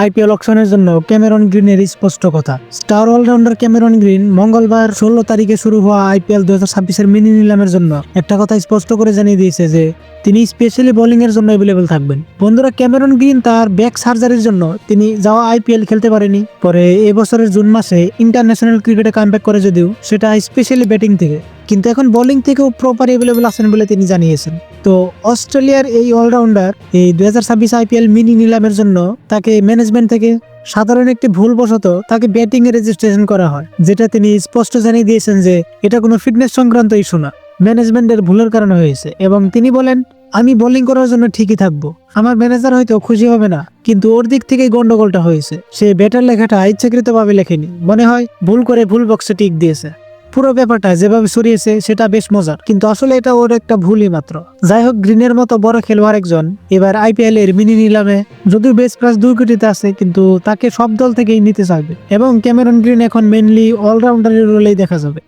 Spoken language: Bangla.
আইপিএল অকশনের জন্য ক্যামেরন গ্রিনের স্পষ্ট কথা। স্টার অলরাউন্ডার ক্যামেরন গ্রিন মঙ্গলবার 16 তারিখে শুরু হওয়া আইপিএল 2026-এর মিনি নিলামের জন্য একটা কথা স্পষ্ট করে জানিয়ে দিয়েছে যে তিনি স্পেশালি বোলিং এর জন্য অ্যাভেলেবল থাকবেন। বন্ধুরা, ক্যামেরন গ্রিন তার ব্যাক সার্জারির জন্য তিনি যাওয়া আইপিএল খেলতে পারেনি। পরে এবছরের জুন মাসে ইন্টারন্যাশনাল ক্রিকেটে কামব্যাক করে, যদিও সেটা স্পেশালি ব্যাটিং থেকে, কিন্তু এখন বোলিং থেকেও প্রপার অ্যাভেলেবল আছেন বলে তিনি জানিয়েছেন। তো অস্ট্রেলিয়ার এই অলরাউন্ডার এই 2026 আইপিএল মিনি নিলামের জন্য তাকে ম্যানেজমেন্ট থেকে সাধারণ একটি ভুলবশত তাকে ব্যাটিং এ রেজিস্ট্রেশন করা হয়, যেটা তিনি স্পষ্ট জানিয়ে দিয়েছেন যে এটা কোনো ফিটনেস সংক্রান্ত ইস্যু না, ম্যানেজমেন্টের ভুলের কারণে হয়েছে। এবং তিনি বলেন, আমি বোলিং করার জন্য ঠিকই থাকবো, আমার ম্যানেজার হয়তো খুশি হবে না, কিন্তু ওর দিক থেকেই গন্ডগোলটা হয়েছে। সে ব্যাটার লেখাটা ইচ্ছাকৃতভাবে লেখেনি, মনে হয় ভুল করে ভুল বক্সে টিক দিয়েছে। পুরো ব্যাপারটা যেভাবে সরিয়েছে সেটা বেশ মজার, কিন্তু আসলে এটা ওর একটা ভুলই মাত্র। যাই হোক, গ্রিনের মতো বড় খেলোয়াড় একজন এবার আইপিএল এর মিনি নিলামে, যদিও বেস প্রাইস 2 কোটিতে আছে, কিন্তু তাকে সব দল থেকেই নিতে চাইবে এবং ক্যামেরন গ্রিন এখন মেইনলি অলরাউন্ডারের রোলেই দেখা যাবে।